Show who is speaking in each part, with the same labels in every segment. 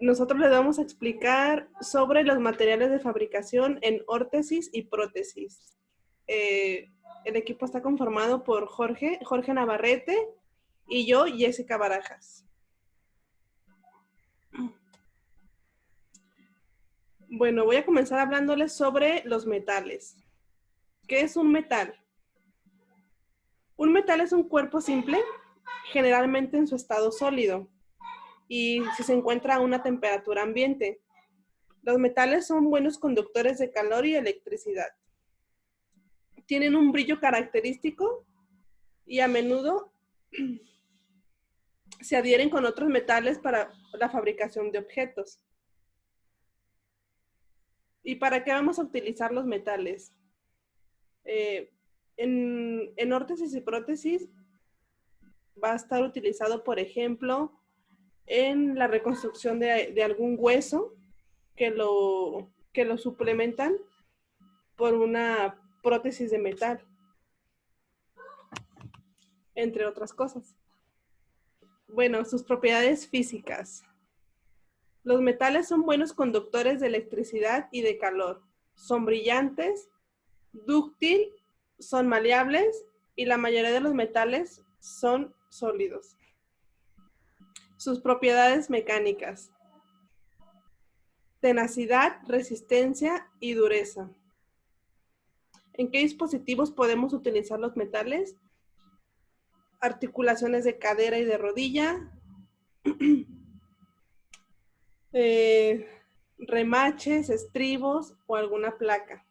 Speaker 1: nosotros les vamos a explicar sobre los materiales de fabricación en órtesis y prótesis. El equipo está conformado por Jorge Navarrete y yo, Jessica Barajas. Bueno, voy a comenzar hablándoles sobre los metales. ¿Qué es un metal? Un metal es un cuerpo simple, generalmente en su estado sólido, y si se encuentra a una temperatura ambiente. Los metales son buenos conductores de calor y electricidad. Tienen un brillo característico y a menudo se adhieren con otros metales para la fabricación de objetos. ¿Y para qué vamos a utilizar los metales? En órtesis y prótesis va a estar utilizado, por ejemplo, en la reconstrucción de algún hueso que lo suplementan por una prótesis de metal, entre otras cosas. Bueno, sus propiedades físicas. Los metales son buenos conductores de electricidad y de calor. Son brillantes, dúctil, son maleables y la mayoría de los metales son sólidos. Sus propiedades mecánicas. Tenacidad, resistencia y dureza. ¿En qué dispositivos podemos utilizar los metales? Articulaciones de cadera y de rodilla, remaches, estribos o alguna placa.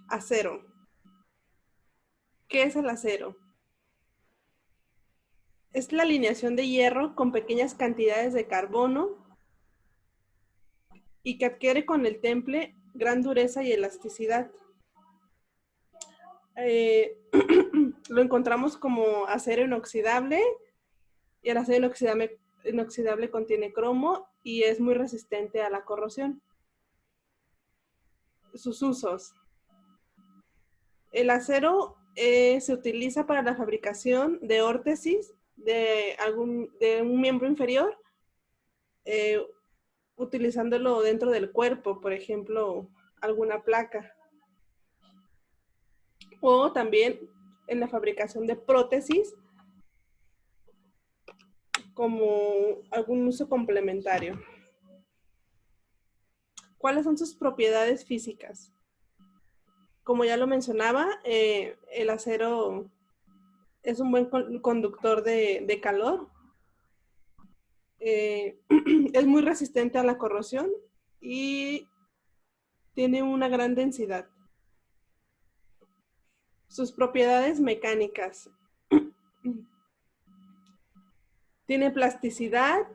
Speaker 1: Acero. ¿Qué es el acero? Es la aleación de hierro con pequeñas cantidades de carbono y que adquiere con el temple gran dureza y elasticidad. Lo encontramos como acero inoxidable y el acero inoxidable contiene cromo y es muy resistente a la corrosión. Sus usos. El acero se utiliza para la fabricación de órtesis de un miembro inferior, utilizándolo dentro del cuerpo, por ejemplo, alguna placa. O también en la fabricación de prótesis como algún uso complementario. ¿Cuáles son sus propiedades físicas? Como ya lo mencionaba, el acero es un buen conductor de calor. Es muy resistente a la corrosión y tiene una gran densidad. Sus propiedades mecánicas. Tiene plasticidad,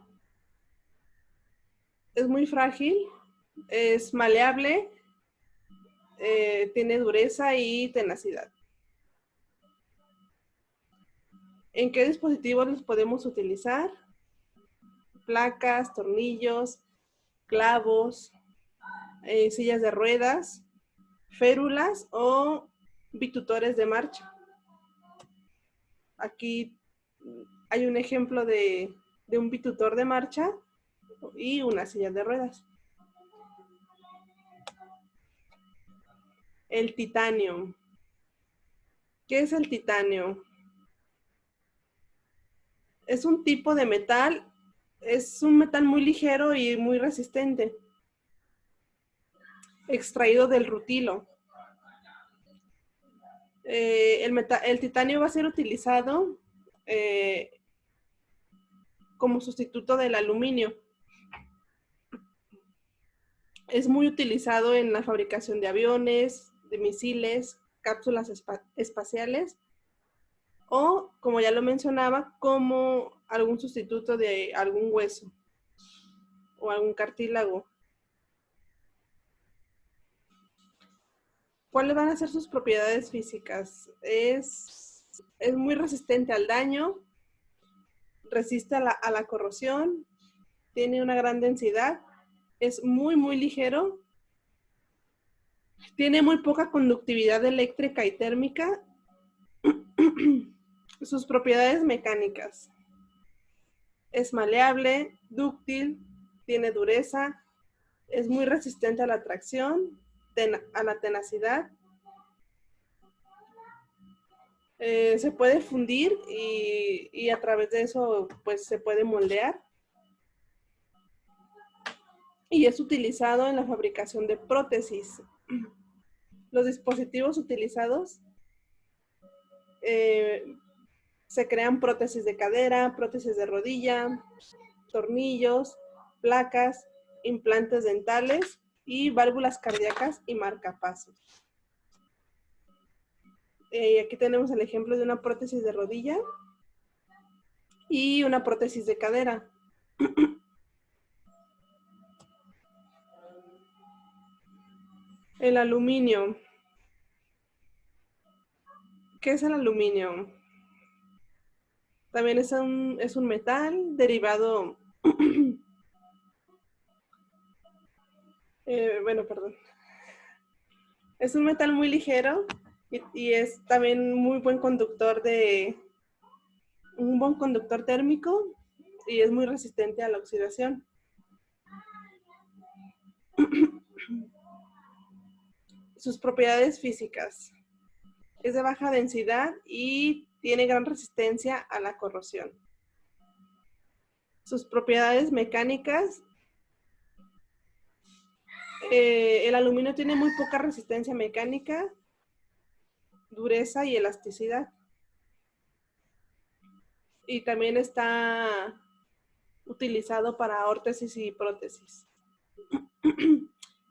Speaker 1: es muy frágil, es maleable, tiene dureza y tenacidad. ¿En qué dispositivos los podemos utilizar? Placas, tornillos, clavos, sillas de ruedas, férulas o bitutores de marcha. Aquí hay un ejemplo de un bitutor de marcha y una silla de ruedas. El titanio. ¿Qué es el titanio? Es un tipo de metal, es un metal muy ligero y muy resistente, extraído del rutilo. El titanio va a ser utilizado como sustituto del aluminio. Es muy utilizado en la fabricación de aviones, de misiles, cápsulas espaciales o, como ya lo mencionaba, como algún sustituto de algún hueso o algún cartílago. ¿Cuáles van a ser sus propiedades físicas? Es muy resistente al daño, resiste a la corrosión, tiene una gran densidad, es muy, muy ligero, tiene muy poca conductividad eléctrica y térmica. Sus propiedades mecánicas. Es maleable, dúctil, tiene dureza, es muy resistente a la tracción, a la tenacidad. Se puede fundir y a través de eso pues se puede moldear. Y es utilizado en la fabricación de prótesis. Los dispositivos utilizados se crean prótesis de cadera, prótesis de rodilla, tornillos, placas, implantes dentales y válvulas cardíacas y marcapasos. Aquí tenemos el ejemplo de una prótesis de rodilla y una prótesis de cadera. El aluminio. ¿Qué es el aluminio? También es un metal derivado, perdón. Es un metal muy ligero y es también muy buen conductor un buen conductor térmico y es muy resistente a la oxidación. Sus propiedades físicas. Es de baja densidad y tiene gran resistencia a la corrosión. Sus propiedades mecánicas. El aluminio tiene muy poca resistencia mecánica, dureza y elasticidad. Y también está utilizado para órtesis y prótesis.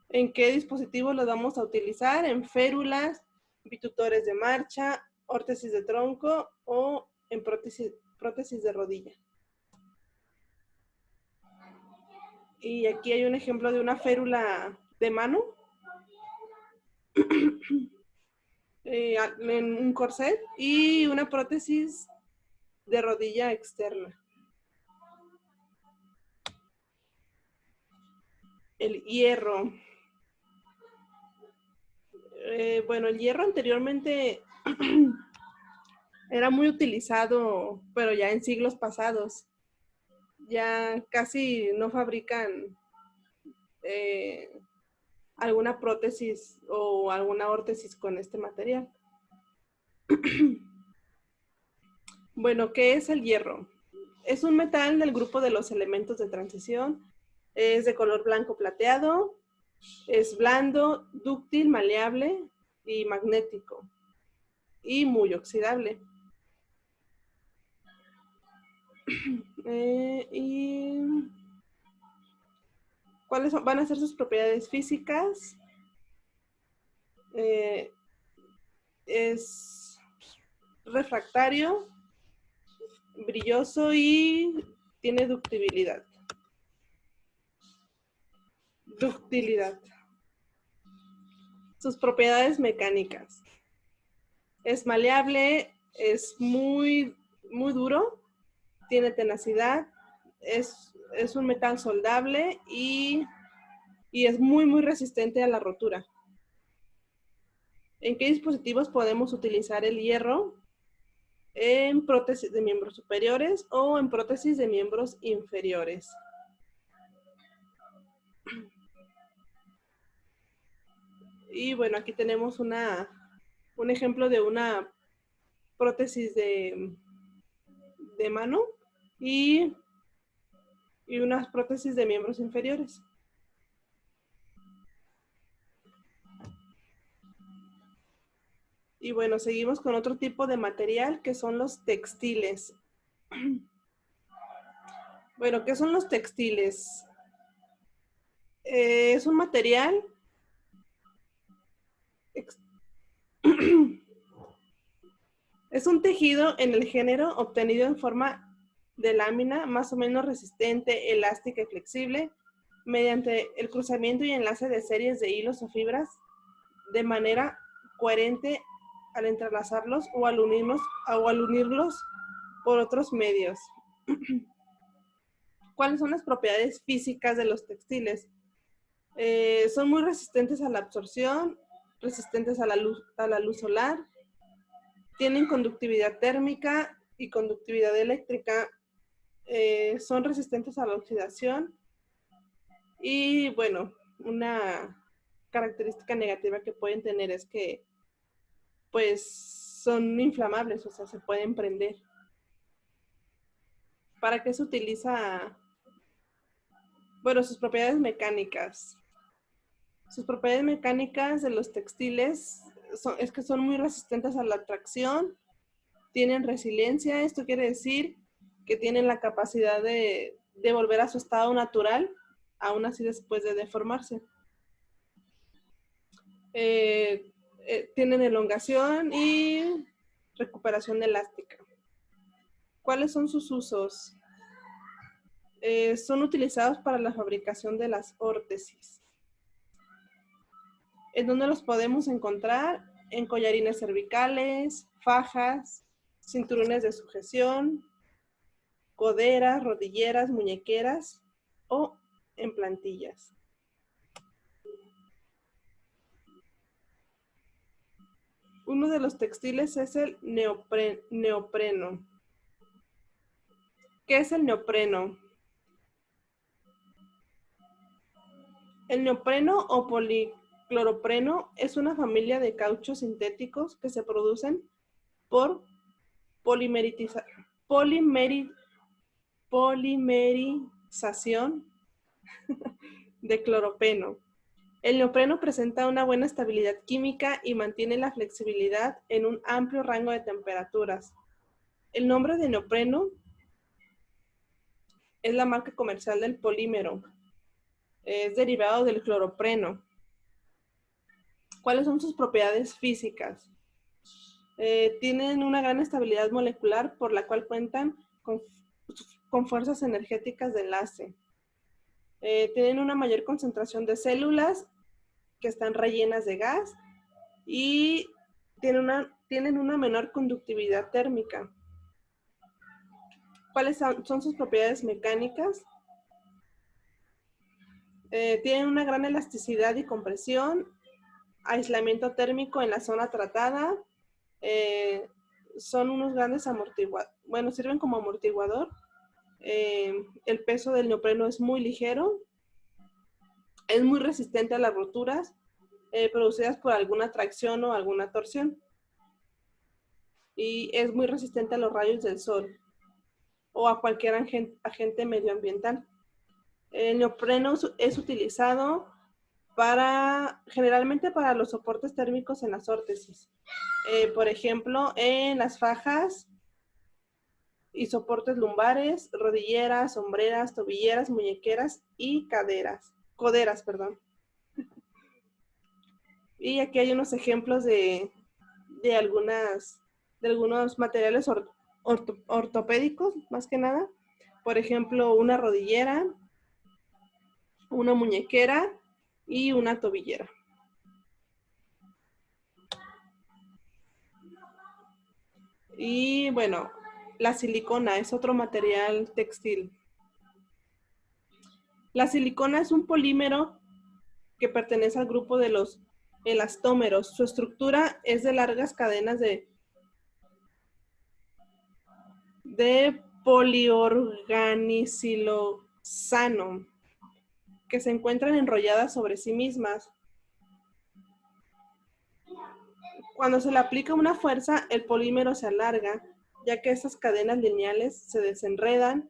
Speaker 1: ¿En qué dispositivos los vamos a utilizar? En férulas, bitutores de marcha, órtesis de tronco o en prótesis de rodilla. Y aquí hay un ejemplo de una férula de mano en un corset y una prótesis de rodilla externa. El hierro. El hierro anteriormente era muy utilizado, pero ya en siglos pasados. Ya casi no fabrican alguna prótesis o alguna órtesis con este material. Bueno, ¿qué es el hierro? Es un metal del grupo de los elementos de transición. Es de color blanco plateado. Es blando, dúctil, maleable y magnético. Y muy oxidable. ¿Cuáles van a ser sus propiedades físicas? Es refractario, brilloso y tiene ductibilidad. Sus propiedades mecánicas. Es maleable, es muy duro, tiene tenacidad, es un metal soldable y es muy resistente a la rotura. ¿En qué dispositivos podemos utilizar el hierro? En prótesis de miembros superiores o en prótesis de miembros inferiores. Y bueno, aquí tenemos un ejemplo de una prótesis de mano y unas prótesis de miembros inferiores. Y bueno, seguimos con otro tipo de material que son los textiles. Bueno, ¿qué son los textiles? Es un material es un tejido en el género obtenido en forma de lámina más o menos resistente, elástica y flexible mediante el cruzamiento y enlace de series de hilos o fibras de manera coherente al entrelazarlos o al unirlos por otros medios. ¿Cuáles son las propiedades físicas de los textiles? Son muy resistentes a la absorción, resistentes a la luz solar, tienen conductividad térmica y conductividad eléctrica son resistentes a la oxidación y bueno, una característica negativa que pueden tener es que pues son inflamables, o sea, se pueden prender. ¿Para qué se utiliza? Bueno, sus propiedades mecánicas. Sus propiedades mecánicas de los textiles es que son muy resistentes a la tracción, tienen resiliencia, esto quiere decir que tienen la capacidad de volver a su estado natural, aún así después de deformarse. Tienen elongación y recuperación elástica. ¿Cuáles son sus usos? Son utilizados para la fabricación de las órtesis. ¿En dónde los podemos encontrar? En collarines cervicales, fajas, cinturones de sujeción, coderas, rodilleras, muñequeras o en plantillas. Uno de los textiles es el neopreno. ¿Qué es el neopreno? El neopreno o policloropreno es una familia de cauchos sintéticos que se producen por polimerización de cloropeno. El neopreno presenta una buena estabilidad química y mantiene la flexibilidad en un amplio rango de temperaturas. El nombre de neopreno es la marca comercial del polímero. Es derivado del cloropreno. ¿Cuáles son sus propiedades físicas? Tienen una gran estabilidad molecular por la cual cuentan con fuerzas energéticas de enlace. Tienen una mayor concentración de células que están rellenas de gas y tienen una menor conductividad térmica. ¿Cuáles son sus propiedades mecánicas? Tienen una gran elasticidad y compresión, aislamiento térmico en la zona tratada, son unos grandes amortiguadores, bueno, sirven como amortiguador. El peso del neopreno es muy ligero, es muy resistente a las roturas producidas por alguna tracción o alguna torsión. Y es muy resistente a los rayos del sol o a cualquier agente medioambiental. El neopreno es utilizado generalmente para los soportes térmicos en las órtesis. Por ejemplo, en las fajas y soportes lumbares, rodilleras, hombreras, tobilleras, muñequeras y coderas, perdón. Y aquí hay unos ejemplos de algunos materiales ortopédicos, más que nada. Por ejemplo, una rodillera, una muñequera y una tobillera. Y bueno, la silicona es otro material textil. La silicona es un polímero que pertenece al grupo de los elastómeros. Su estructura es de largas cadenas de poliorganisilosano que se encuentran enrolladas sobre sí mismas. Cuando se le aplica una fuerza, el polímero se alarga, ya que estas cadenas lineales se desenredan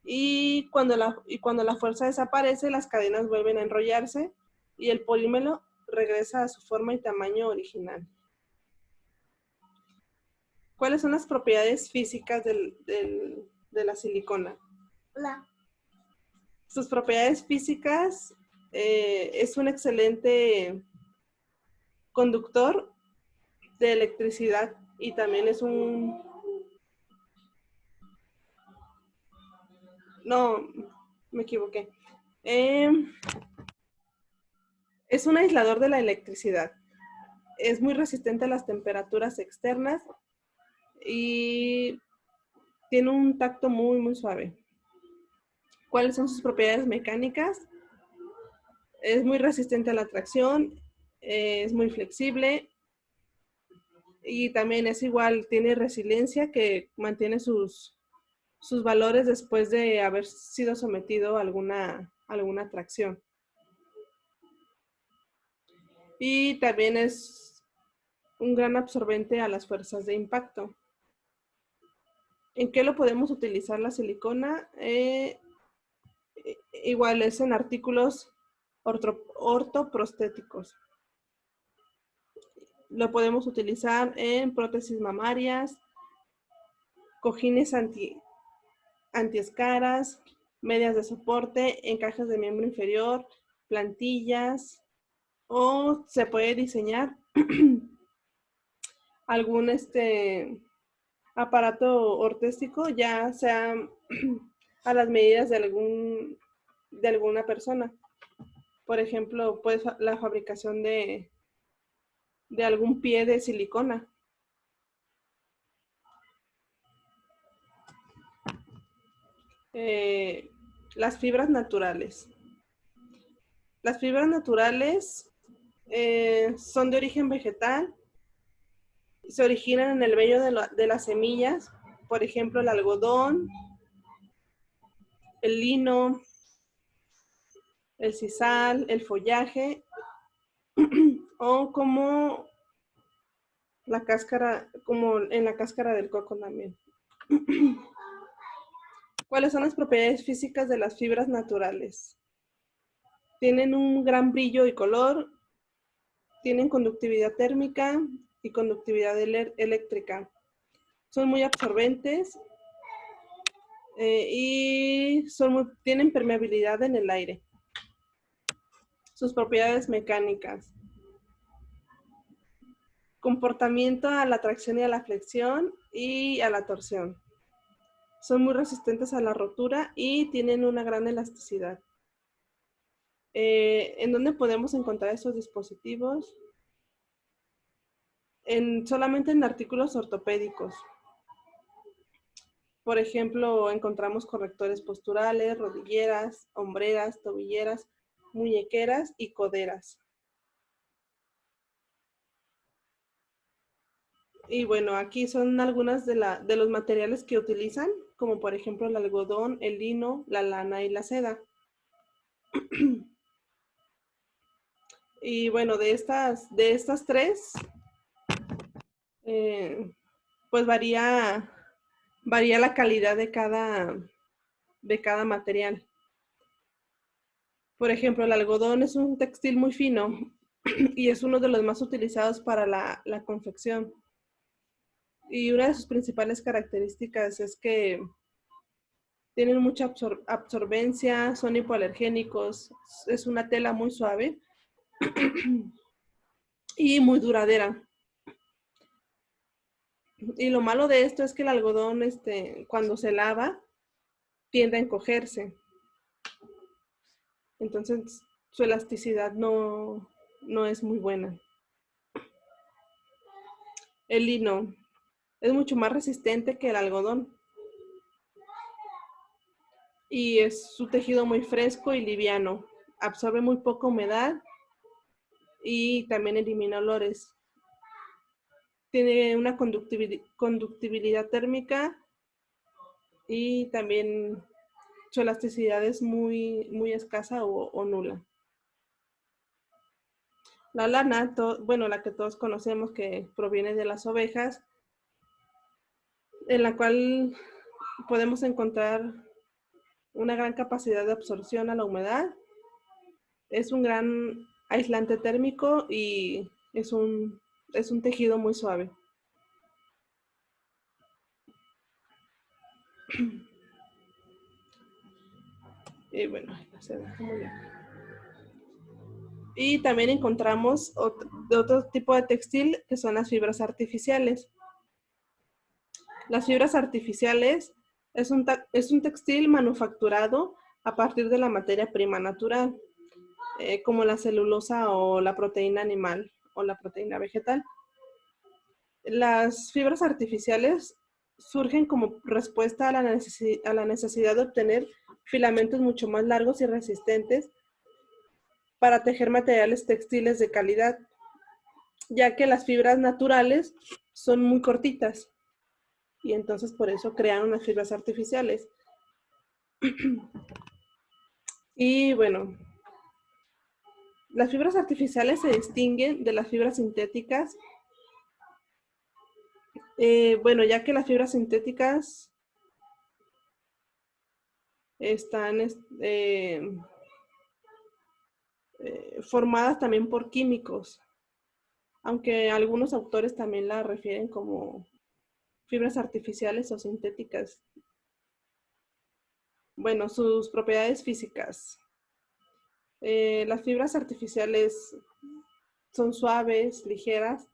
Speaker 1: y cuando la fuerza desaparece, las cadenas vuelven a enrollarse y el polímero regresa a su forma y tamaño original. ¿Cuáles son las propiedades físicas de la silicona? Sus propiedades físicas, es un excelente conductor de electricidad y también es un... No, me equivoqué. Es un aislador de la electricidad. Es muy resistente a las temperaturas externas y tiene un tacto muy, muy suave. ¿Cuáles son sus propiedades mecánicas? Es muy resistente a la tracción, es muy flexible y también es igual, tiene resiliencia que mantiene sus sus valores después de haber sido sometido a alguna atracción. Y también es un gran absorbente a las fuerzas de impacto. ¿En qué lo podemos utilizar la silicona? Igual es en artículos ortoprostéticos. Lo podemos utilizar en prótesis mamarias, cojines antiescaras, medias de soporte, encajes de miembro inferior, plantillas, o se puede diseñar algún aparato ortéstico, ya sea a las medidas de alguna persona. Por ejemplo, pues la fabricación de algún pie de silicona. Las fibras naturales. Las fibras naturales son de origen vegetal, se originan en el vello de las semillas, por ejemplo, el algodón, el lino, el sisal, el follaje, o como la cáscara, como en la cáscara del coco también. ¿Cuáles son las propiedades físicas de las fibras naturales? Tienen un gran brillo y color, tienen conductividad térmica y conductividad eléctrica. Son muy absorbentes y tienen permeabilidad en el aire. Sus propiedades mecánicas. Comportamiento a la tracción y a la flexión y a la torsión. Son muy resistentes a la rotura y tienen una gran elasticidad. ¿En dónde podemos encontrar estos dispositivos? Solamente en artículos ortopédicos. Por ejemplo, encontramos correctores posturales, rodilleras, hombreras, tobilleras, muñequeras y coderas. Y bueno, aquí son algunas de los materiales que utilizan, como por ejemplo el algodón, el lino, la lana y la seda. Y bueno, de estas tres, pues varía la calidad de cada material. Por ejemplo, el algodón es un textil muy fino y es uno de los más utilizados para la confección. Y una de sus principales características es que tienen mucha absorbencia, son hipoalergénicos, es una tela muy suave y muy duradera. Y lo malo de esto es que el algodón, cuando se lava, tiende a encogerse. Entonces, su elasticidad no es muy buena. El lino es mucho más resistente que el algodón. Y es su tejido muy fresco y liviano. Absorbe muy poca humedad y también elimina olores. Tiene una conductibilidad térmica y también su elasticidad es muy, muy escasa o nula. La lana, la que todos conocemos que proviene de las ovejas, en la cual podemos encontrar una gran capacidad de absorción a la humedad. Es un gran aislante térmico y es un tejido muy suave. Y bueno, se deja muy bien. Y también encontramos otro tipo de textil que son las fibras artificiales. Las fibras artificiales es un textil manufacturado a partir de la materia prima natural, como la celulosa o la proteína animal o la proteína vegetal. Las fibras artificiales surgen como respuesta a la necesidad de obtener filamentos mucho más largos y resistentes para tejer materiales textiles de calidad, ya que las fibras naturales son muy cortitas y entonces por eso crearon las fibras artificiales. Y bueno, las fibras artificiales se distinguen de las fibras sintéticas. Bueno, ya que las fibras sintéticas están formadas también por químicos, aunque algunos autores también la refieren como fibras artificiales o sintéticas. Bueno, sus propiedades físicas. Las fibras artificiales son suaves, ligeras,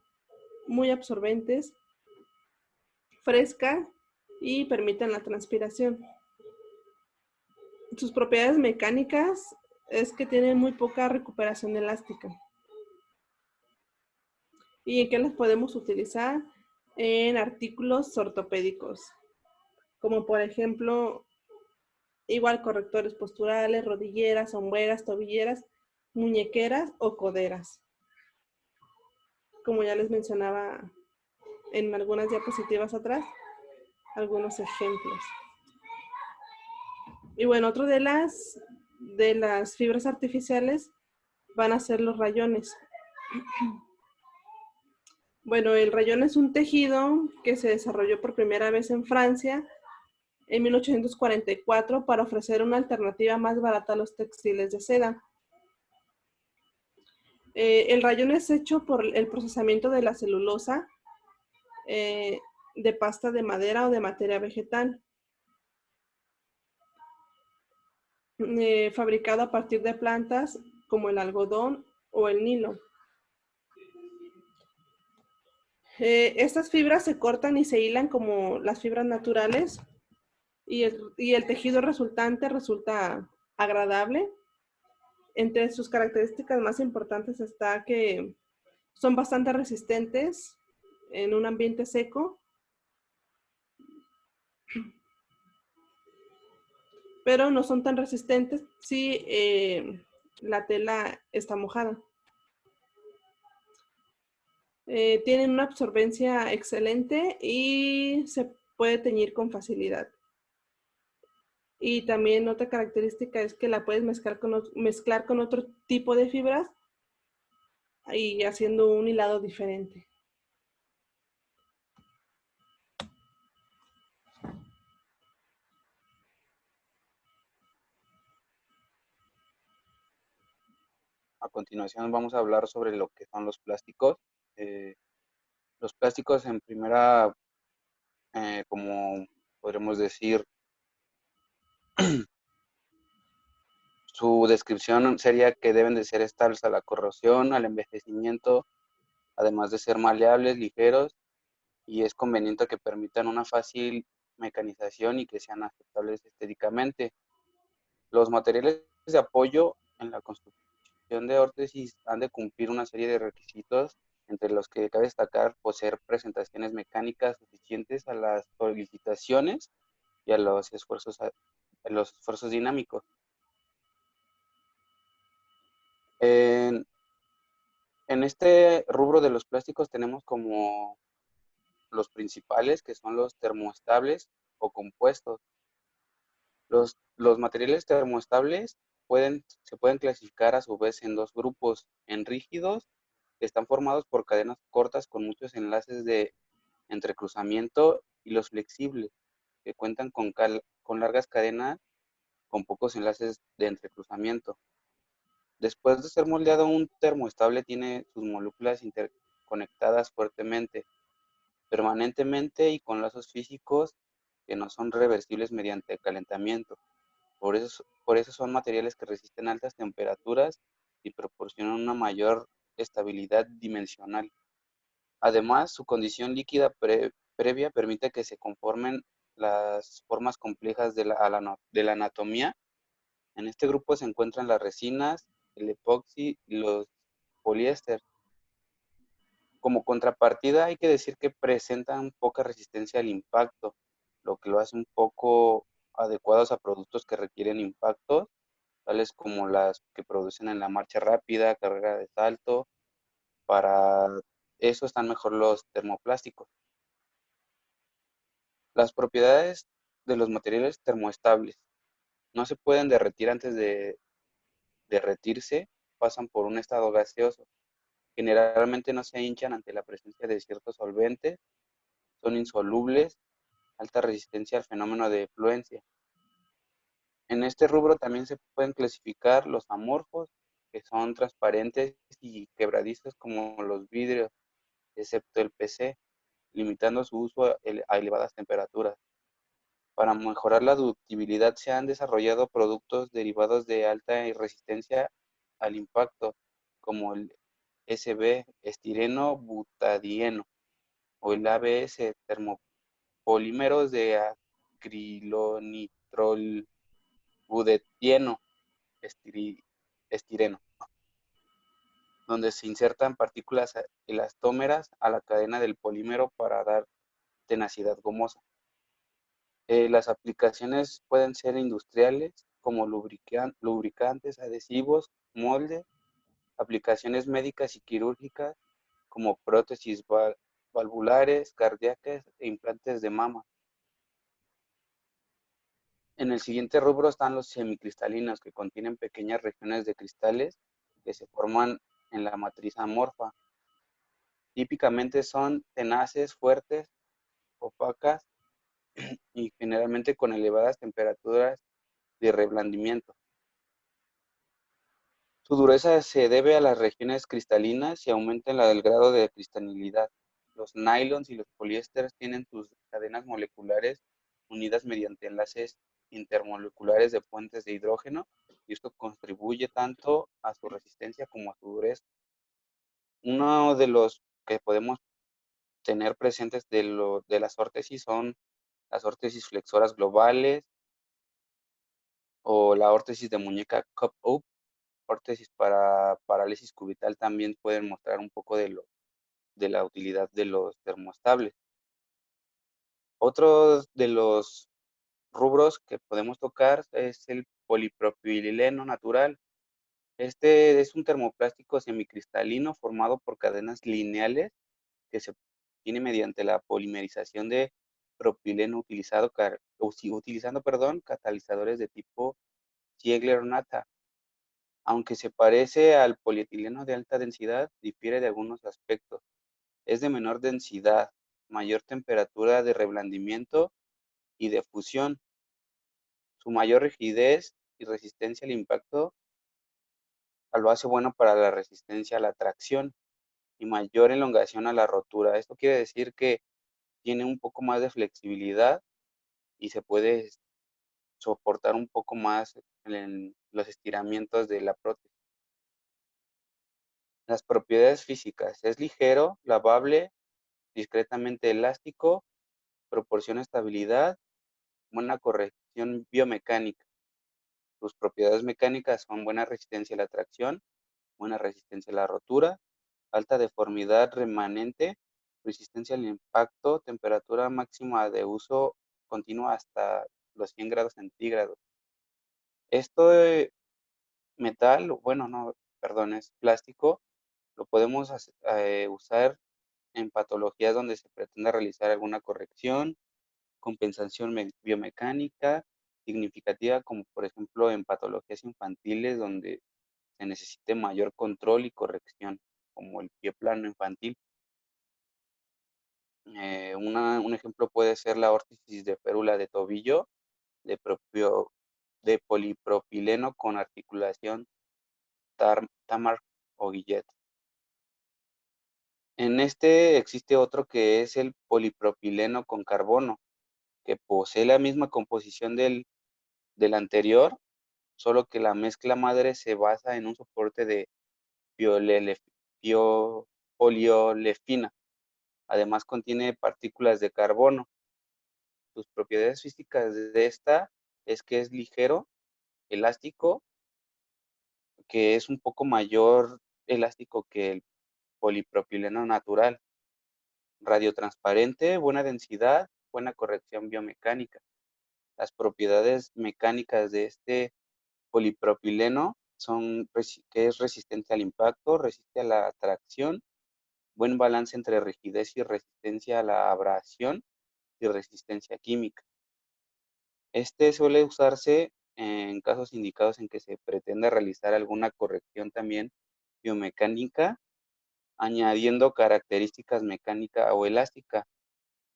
Speaker 1: muy absorbentes, frescas y permiten la transpiración. Sus propiedades mecánicas es que tienen muy poca recuperación elástica. ¿Y en qué las podemos utilizar? En artículos ortopédicos, como por ejemplo, igual correctores posturales, rodilleras, hombreras, tobilleras, muñequeras o coderas. Como ya les mencionaba en algunas diapositivas atrás, algunos ejemplos. Y bueno, otro de las fibras artificiales van a ser los rayones. Bueno, el rayón es un tejido que se desarrolló por primera vez en Francia en 1844 para ofrecer una alternativa más barata a los textiles de seda. El rayón es hecho por el procesamiento de la celulosa de pasta de madera o de materia vegetal, fabricado a partir de plantas como el algodón o el nilo. Estas fibras se cortan y se hilan como las fibras naturales y el tejido resultante resulta agradable. Entre sus características más importantes está que son bastante resistentes en un ambiente seco, pero no son tan resistentes si la tela está mojada. Tienen una absorbencia excelente y se puede teñir con facilidad. Y también otra característica es que la puedes mezclar con otro tipo de fibras y haciendo un hilado diferente.
Speaker 2: A continuación vamos a hablar sobre lo que son los plásticos. Los plásticos en primera, como podremos decir, su descripción sería que deben de ser estables a la corrosión, al envejecimiento, además de ser maleables, ligeros, y es conveniente que permitan una fácil mecanización y que sean aceptables estéticamente. Los materiales de apoyo en la construcción de órtesis han de cumplir una serie de requisitos, entre los que cabe destacar poseer presentaciones mecánicas suficientes a las solicitaciones y a los esfuerzos dinámicos. En, en este rubro de los plásticos tenemos como los principales, que son los termoestables o compuestos. Los materiales termoestables se pueden clasificar a su vez en dos grupos: en rígidos, que están formados por cadenas cortas con muchos enlaces de entrecruzamiento, y los flexibles, que cuentan con largas cadenas con pocos enlaces de entrecruzamiento. Después de ser moldeado, un termoestable tiene sus moléculas interconectadas fuertemente, permanentemente y con lazos físicos que no son reversibles mediante calentamiento. Por eso son materiales que resisten altas temperaturas y proporcionan una mayor estabilidad dimensional. Además, su condición líquida previa permite que se conformen las formas complejas de la anatomía. En este grupo se encuentran las resinas, el epoxi y los poliéster. Como contrapartida, hay que decir que presentan poca resistencia al impacto, lo que lo hace un poco adecuados a productos que requieren impactos, tales como las que producen en la marcha rápida, carrera de salto. Para eso están mejor los termoplásticos. Las propiedades de los materiales termoestables no se pueden derretir antes de derretirse, pasan por un estado gaseoso. Generalmente no se hinchan ante la presencia de ciertos solventes, son insolubles, alta resistencia al fenómeno de fluencia. En este rubro también se pueden clasificar los amorfos, que son transparentes y quebradizos como los vidrios, excepto el PC, limitando su uso a elevadas temperaturas. Para mejorar la ductibilidad se han desarrollado productos derivados de alta resistencia al impacto, como el SB, estireno butadieno, o el ABS, termopolímeros de acrilonitrolbutadieno, estireno, donde se insertan partículas elastómeras a la cadena del polímero para dar tenacidad gomosa. Las aplicaciones pueden ser industriales, como lubricantes, adhesivos, moldes, aplicaciones médicas y quirúrgicas, como prótesis valvulares, cardíacas e implantes de mama. En el siguiente rubro están los semicristalinos, que contienen pequeñas regiones de cristales que se forman en la matriz amorfa. Típicamente son tenaces, fuertes, opacas y generalmente con elevadas temperaturas de reblandimiento. Su dureza se debe a las regiones cristalinas y aumenta el grado de cristalinidad. Los nylons y los poliésteres tienen sus cadenas moleculares unidas mediante enlaces intermoleculares de puentes de hidrógeno, y esto contribuye tanto a su resistencia como a su dureza. Uno de los que podemos tener presentes de las órtesis son las órtesis flexoras globales o la órtesis de muñeca cup-up. Órtesis para parálisis cubital también pueden mostrar un poco de la utilidad de los termoestables. Otro de los rubros que podemos tocar es el polipropileno natural. Este es un termoplástico semicristalino formado por cadenas lineales que se obtiene mediante la polimerización de propileno utilizando catalizadores de tipo Ziegler-Natta. Aunque se parece al polietileno de alta densidad, difiere de algunos aspectos. Es de menor densidad, mayor temperatura de reblandimiento y de fusión. Su mayor rigidez y resistencia al impacto lo hace bueno para la resistencia a la tracción y mayor elongación a la rotura. Esto quiere decir que tiene un poco más de flexibilidad y se puede soportar un poco más en los estiramientos de la prótesis. Las propiedades físicas: es ligero, lavable, discretamente elástico, proporciona estabilidad, buena corrección biomecánica. Sus propiedades mecánicas son buena resistencia a la tracción, buena resistencia a la rotura, alta deformidad remanente, resistencia al impacto, temperatura máxima de uso continua hasta los 100 grados centígrados. Esto metal, bueno, no, perdón, es plástico, lo podemos usar en patologías donde se pretende realizar alguna corrección, compensación biomecánica significativa, como por ejemplo en patologías infantiles donde se necesite mayor control y corrección, como el pie plano infantil. Un ejemplo puede ser la órtesis de férula de tobillo de polipropileno con articulación Tamar o Guillet. En este existe otro que es el polipropileno con carbono, que posee la misma composición del anterior, solo que la mezcla madre se basa en un soporte de poliolefina. Además contiene partículas de carbono. Sus propiedades físicas de esta es que es ligero, elástico, que es un poco mayor elástico que el polipropileno natural, radiotransparente, buena densidad, buena corrección biomecánica. Las propiedades mecánicas de este polipropileno son que es resistente al impacto, resiste a la tracción, buen balance entre rigidez y resistencia a la abrasión, y resistencia química. Este suele usarse en casos indicados en que se pretende realizar alguna corrección también biomecánica, añadiendo características mecánica o elástica.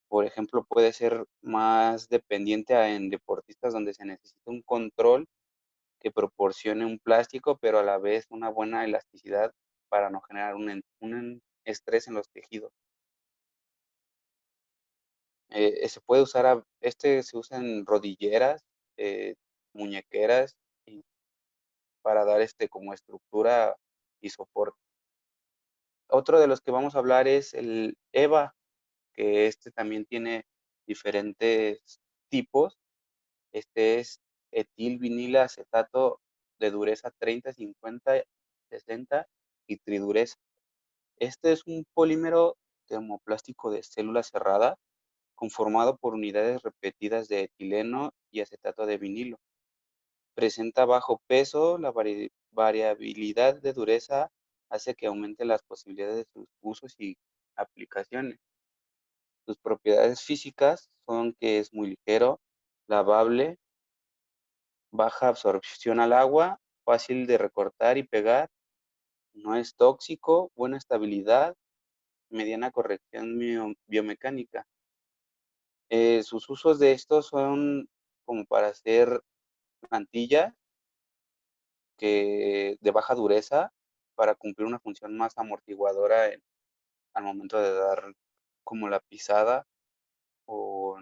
Speaker 2: Por ejemplo, puede ser más dependiente en deportistas donde se necesita un control que proporcione un plástico, pero a la vez una buena elasticidad para no generar un estrés en los tejidos. Se puede usar, este se usa en rodilleras, eh, muñequeras, y para dar como estructura y soporte. Otro de los que vamos a hablar es el EVA, que este también tiene diferentes tipos. Este es etilvinilacetato de dureza 30, 50, 60 y tridureza. Este es un polímero termoplástico de célula cerrada conformado por unidades repetidas de etileno y acetato de vinilo. Presenta bajo peso, la variabilidad de dureza hace que aumente las posibilidades de sus usos y aplicaciones. Sus propiedades físicas son que es muy ligero, lavable, baja absorción al agua, fácil de recortar y pegar, no es tóxico, buena estabilidad, mediana corrección biomecánica. Sus usos de estos son como para hacer plantillas de baja dureza para cumplir una función más amortiguadora al momento de dar como la pisada o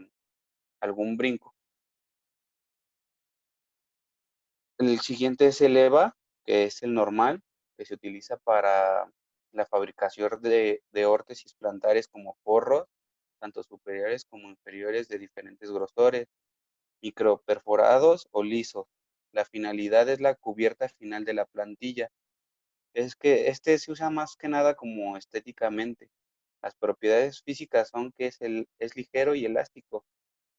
Speaker 2: algún brinco. El siguiente es el EVA, que es el normal, que se utiliza para la fabricación de órtesis plantares como forros, tanto superiores como inferiores de diferentes grosores, microperforados o lisos. La finalidad es la cubierta final de la plantilla. Es que este se usa más que nada como estéticamente. Las propiedades físicas son que es ligero y elástico.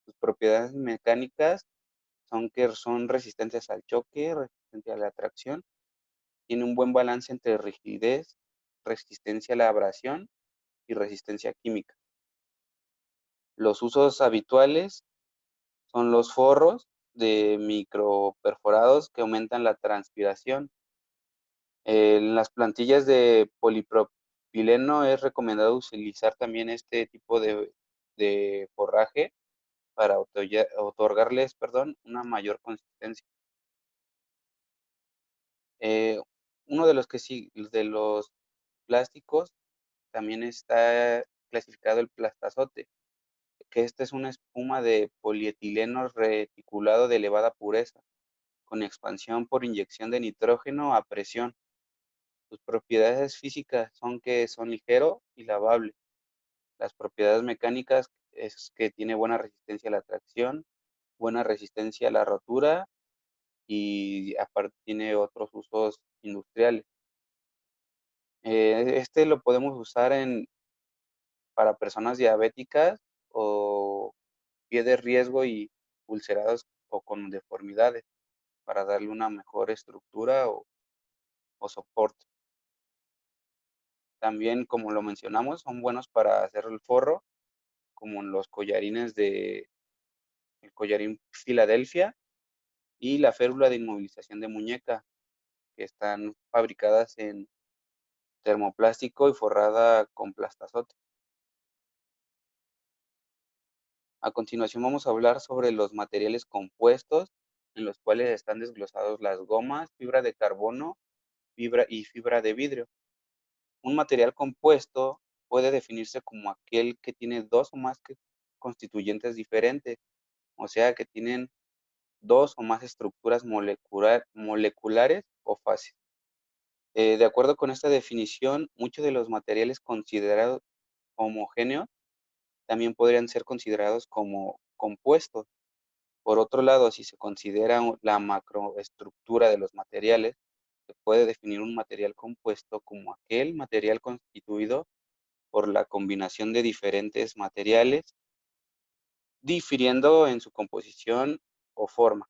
Speaker 2: Sus propiedades mecánicas son que son resistentes al choque, resistentes a la tracción, tiene un buen balance entre rigidez, resistencia a la abrasión y resistencia química. Los usos habituales son los forros de microperforados que aumentan la transpiración. En las plantillas de polipropileno es recomendado utilizar también este tipo de forraje para otorgarles, una mayor consistencia. Eh, Uno de los que sí, de los plásticos, también está clasificado el plastazote, que esta es una espuma de polietileno reticulado de elevada pureza, con expansión por inyección de nitrógeno a presión. Sus propiedades físicas son que son ligero y lavable. Las propiedades mecánicas es que tiene buena resistencia a la tracción, buena resistencia a la rotura y aparte tiene otros usos industriales. Este lo podemos usar para personas diabéticas o pie de riesgo y ulcerados o con deformidades para darle una mejor estructura o soporte. También, como lo mencionamos, son buenos para hacer el forro, como en los collarines el collarín Filadelfia y la férula de inmovilización de muñeca, que están fabricadas en termoplástico y forrada con plastazote. A continuación vamos a hablar sobre los materiales compuestos, en los cuales están desglosados las gomas, fibra de carbono, fibra de vidrio. Un material compuesto puede definirse como aquel que tiene dos o más constituyentes diferentes, o sea, que tienen dos o más estructuras moleculares o fases. De acuerdo con esta definición, muchos de los materiales considerados homogéneos también podrían ser considerados como compuestos. Por otro lado, si se considera la macroestructura de los materiales, se puede definir un material compuesto como aquel material constituido por la combinación de diferentes materiales, difiriendo en su composición o forma.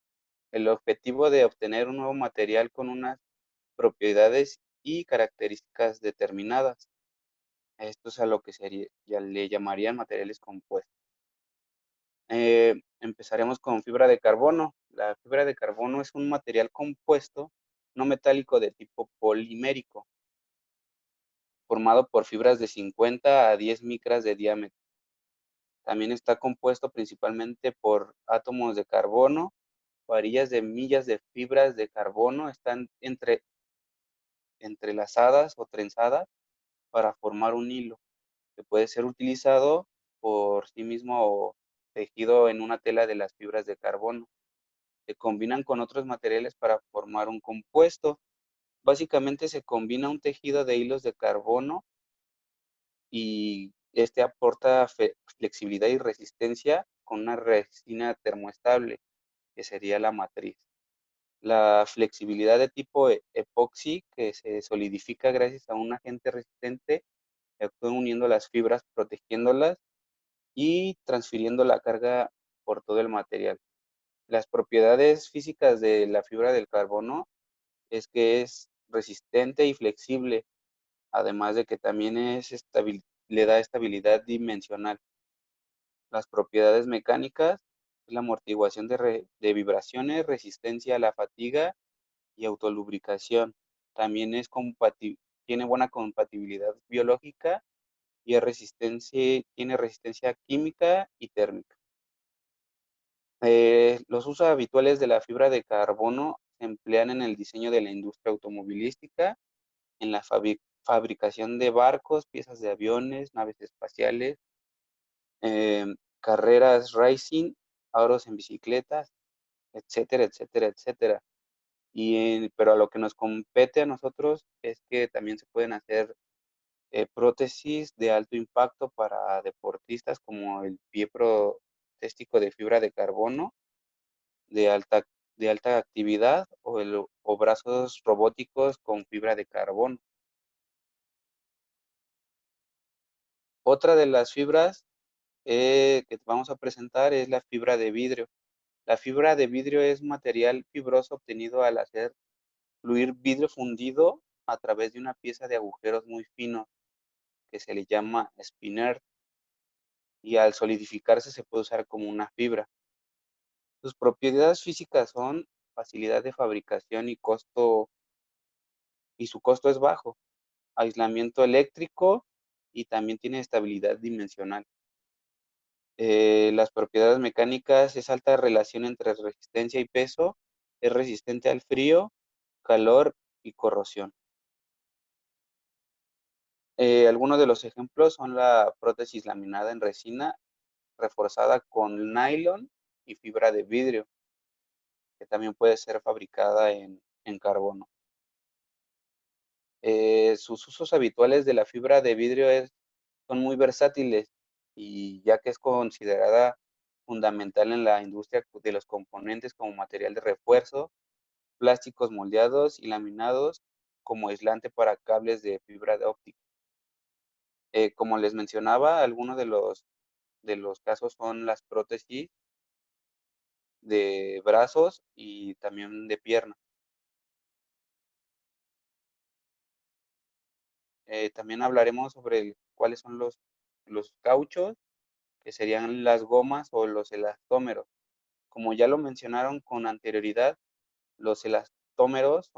Speaker 2: El objetivo de obtener un nuevo material con unas propiedades y características determinadas. Esto es a lo que ya le llamarían materiales compuestos. Empezaremos con fibra de carbono. La fibra de carbono es un material compuesto no metálico de tipo polimérico, formado por fibras de 50 a 10 micras de diámetro. También está compuesto principalmente por átomos de carbono. Varillas de millas de fibras de carbono están entrelazadas o trenzadas para formar un hilo que puede ser utilizado por sí mismo o tejido en una tela de las fibras de carbono. Se combinan con otros materiales para formar un compuesto. Básicamente se combina un tejido de hilos de carbono y este aporta flexibilidad y resistencia con una resina termoestable, que sería la matriz. La flexibilidad de tipo epoxi, que se solidifica gracias a un agente resistente que actúa uniendo las fibras, protegiéndolas y transfiriendo la carga por todo el material. Las propiedades físicas de la fibra del carbono es que es resistente y flexible, además de que también le da estabilidad dimensional. Las propiedades mecánicas es la amortiguación de vibraciones, resistencia a la fatiga y autolubricación. También tiene buena compatibilidad biológica y tiene resistencia química y térmica. Los usos habituales de la fibra de carbono se emplean en el diseño de la industria automovilística, en la fabricación de barcos, piezas de aviones, naves espaciales, carreras racing, aros en bicicletas, etcétera, etcétera, etcétera. Pero a lo que nos compete a nosotros es que también se pueden hacer prótesis de alto impacto para deportistas como el pie protéstico de fibra de carbono de alta, de alta actividad o brazos robóticos con fibra de carbono. Otra de las fibras que vamos a presentar es la fibra de vidrio. La fibra de vidrio es un material fibroso obtenido al hacer fluir vidrio fundido a través de una pieza de agujeros muy finos que se le llama spinner y al solidificarse se puede usar como una fibra. Sus propiedades físicas son facilidad de fabricación y su costo es bajo, aislamiento eléctrico y también tiene estabilidad dimensional. Las propiedades mecánicas es alta relación entre resistencia y peso, es resistente al frío, calor y corrosión. Algunos de los ejemplos son la prótesis laminada en resina reforzada con nylon y fibra de vidrio, que también puede ser fabricada en carbono. Sus usos habituales de la fibra de vidrio son muy versátiles y ya que es considerada fundamental en la industria de los componentes como material de refuerzo, plásticos moldeados y laminados como aislante para cables de fibra de óptica. Como les mencionaba, algunos de los casos son las prótesis de brazos y también de pierna. También hablaremos sobre cuáles son los cauchos, que serían las gomas o los elastómeros. Como ya lo mencionaron con anterioridad, los elastómeros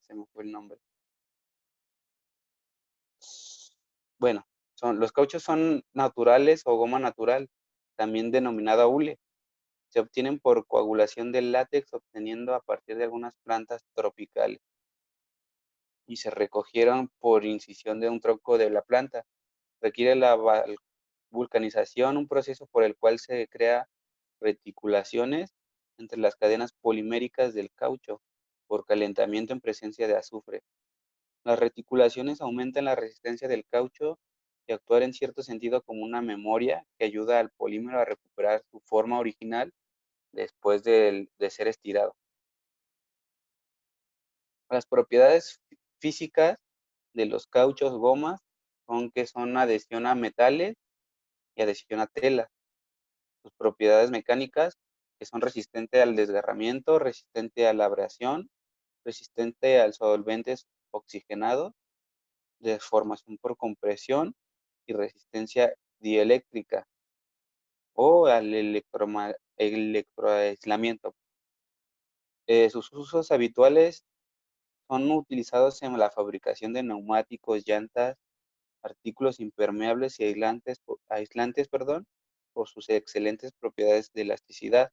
Speaker 2: se me fue el nombre. Bueno, los cauchos son naturales o goma natural, también denominada hule. Se obtienen por coagulación del látex obteniendo a partir de algunas plantas tropicales y se recogieron por incisión de un tronco de la planta. Requiere la vulcanización, un proceso por el cual se crea reticulaciones entre las cadenas poliméricas del caucho por calentamiento en presencia de azufre. Las reticulaciones aumentan la resistencia del caucho y actuar en cierto sentido como una memoria que ayuda al polímero a recuperar su forma original después de ser estirado. Las propiedades físicas de los cauchos gomas son que son adhesión a metales y adhesión a tela. Sus propiedades mecánicas que son resistente al desgarramiento, resistente a la abrasión, resistente al solventes oxigenados, deformación por compresión y resistencia dieléctrica o al electroaislamiento. Sus usos habituales son utilizados en la fabricación de neumáticos, llantas, artículos impermeables y aislantes, perdón, por sus excelentes propiedades de elasticidad.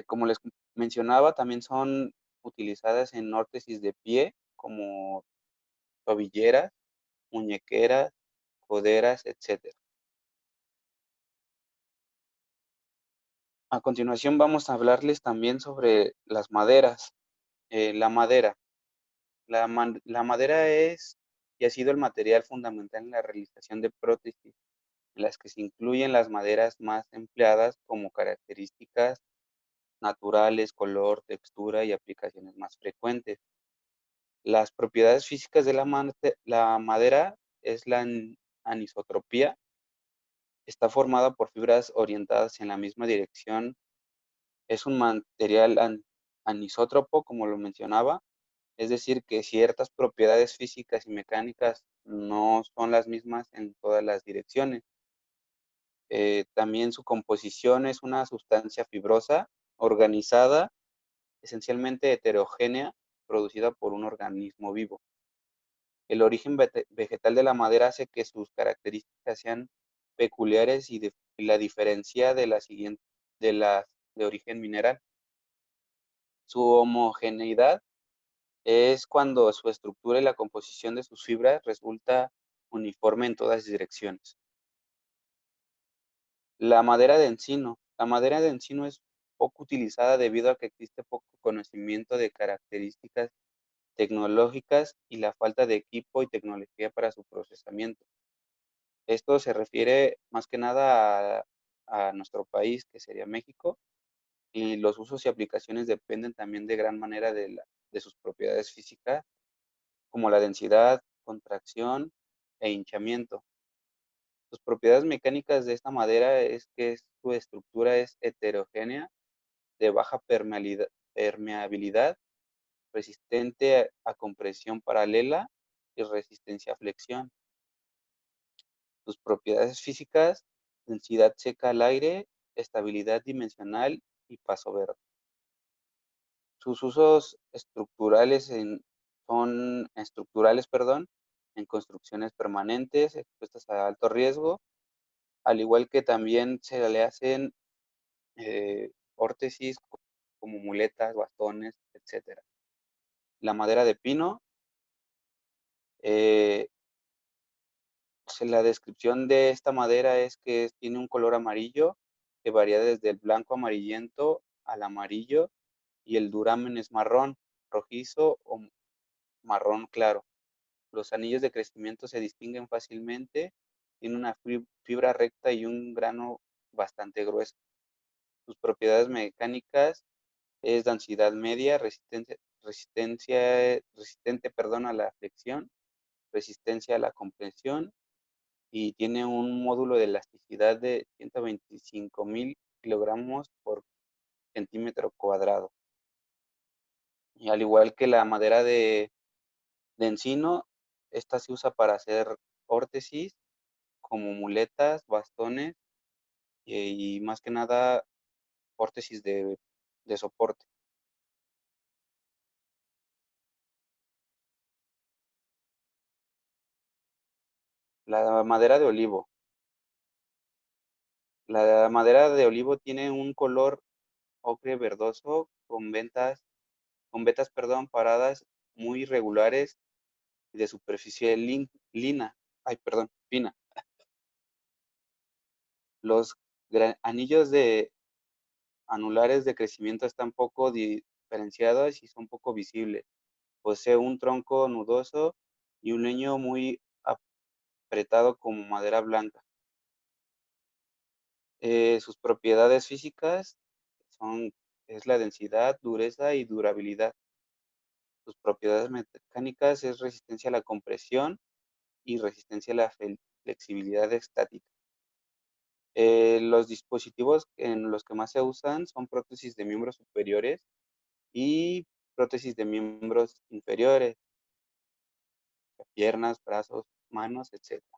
Speaker 2: Como les mencionaba, también son utilizadas en órtesis de pie, como tobilleras, muñequeras, coderas, etcétera. A continuación vamos a hablarles también sobre las maderas. La madera. La madera es y ha sido el material fundamental en la realización de prótesis, en las que se incluyen las maderas más empleadas como características naturales, color, textura y aplicaciones más frecuentes. Las propiedades físicas de la madera es la anisotropía. Está formada por fibras orientadas en la misma dirección. Es un material anisótropo, como lo mencionaba, es decir, que ciertas propiedades físicas y mecánicas no son las mismas en todas las direcciones. También su composición es una sustancia fibrosa, organizada, esencialmente heterogénea, producida por un organismo vivo. El origen vegetal de la madera hace que sus características sean peculiares y la diferencia de las de origen mineral. Su homogeneidad es cuando su estructura y la composición de sus fibras resulta uniforme en todas direcciones. La madera de encino. La madera de encino es poco utilizada debido a que existe poco conocimiento de características tecnológicas y la falta de equipo y tecnología para su procesamiento. Esto se refiere más que nada a nuestro país, que sería México, y los usos y aplicaciones dependen también de gran manera de sus propiedades físicas, como la densidad, contracción e hinchamiento. Sus propiedades mecánicas de esta madera es que su estructura es heterogénea, de baja permeabilidad, resistente a compresión paralela y resistencia a flexión. Sus propiedades físicas: densidad seca al aire, estabilidad dimensional y paso verde. Sus usos son estructurales, perdón, en construcciones permanentes expuestas a alto riesgo, al igual que también se le hacen órtesis como muletas, bastones, etcétera. La madera de pino, eh, la descripción de esta madera es que tiene un color amarillo que varía desde el blanco amarillento al amarillo y el duramen es marrón, rojizo o marrón claro. Los anillos de crecimiento se distinguen fácilmente, tiene una fibra recta y un grano bastante grueso. Sus propiedades mecánicas es densidad media, resistente, perdón, a la flexión, resistencia a la compresión y tiene un módulo de elasticidad de 125.000 kilogramos por centímetro cuadrado. Y al igual que la madera de encino, esta se usa para hacer órtesis como muletas, bastones y más que nada órtesis de soporte. La madera de olivo. La madera de olivo tiene un color ocre verdoso con vetas, perdón, paradas muy irregulares y de superficie fina. Los anillos anulares de crecimiento están poco diferenciados y son poco visibles. Posee un tronco nudoso y un leño muy apretado como madera blanca. Sus propiedades físicas es la densidad, dureza y durabilidad. Sus propiedades mecánicas es resistencia a la compresión y resistencia a la flexibilidad estática. Los dispositivos en los que más se usan son prótesis de miembros superiores y prótesis de miembros inferiores. piernas, brazos, manos, etcétera.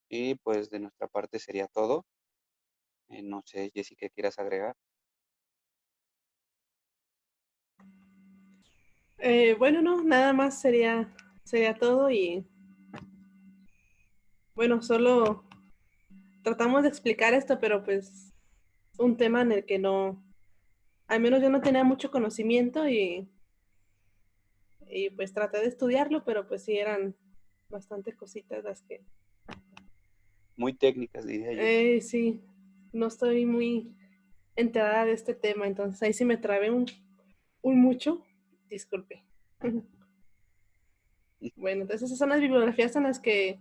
Speaker 2: Y pues de nuestra parte sería todo. No sé, Jessy, ¿qué quieras agregar?
Speaker 1: Bueno, no, nada más sería todo y bueno, solo tratamos de explicar esto, pero pues un tema en el que no, al menos yo no tenía mucho conocimiento y pues traté de estudiarlo, pero pues sí eran bastante cositas las que,
Speaker 2: Muy técnicas, diría yo.
Speaker 1: sí, no estoy muy enterada de este tema, entonces ahí sí me trabé un mucho, disculpe. Bueno, entonces esas son las bibliografías en las que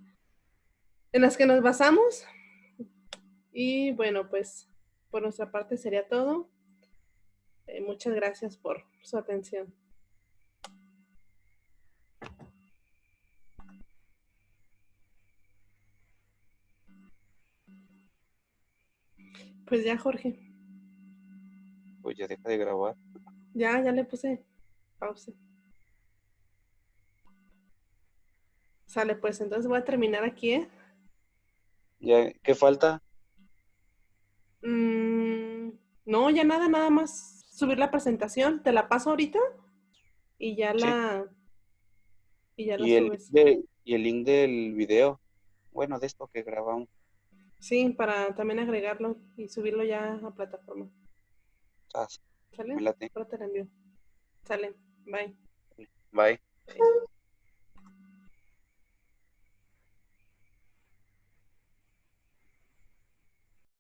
Speaker 1: nos basamos y bueno, pues por nuestra parte sería todo. Muchas gracias por su atención. Pues ya, Jorge,
Speaker 2: Pues ya deja de grabar.
Speaker 1: ya le puse pausa. Sale, pues entonces voy a terminar aquí, ¿eh?
Speaker 2: Ya, ¿qué falta?
Speaker 1: Mm, no, ya nada más subir la presentación. Te la paso ahorita y
Speaker 2: Sí.
Speaker 1: y ya la
Speaker 2: Y
Speaker 1: subes.
Speaker 2: el link del video. Bueno, de esto que grabamos.
Speaker 1: Sí, para también agregarlo y subirlo ya a plataforma.
Speaker 2: Ah, sí, me
Speaker 1: ¿Sale?
Speaker 2: late.
Speaker 1: Ahora te la envío. Sale. Bye.
Speaker 2: Bye.
Speaker 1: Bye.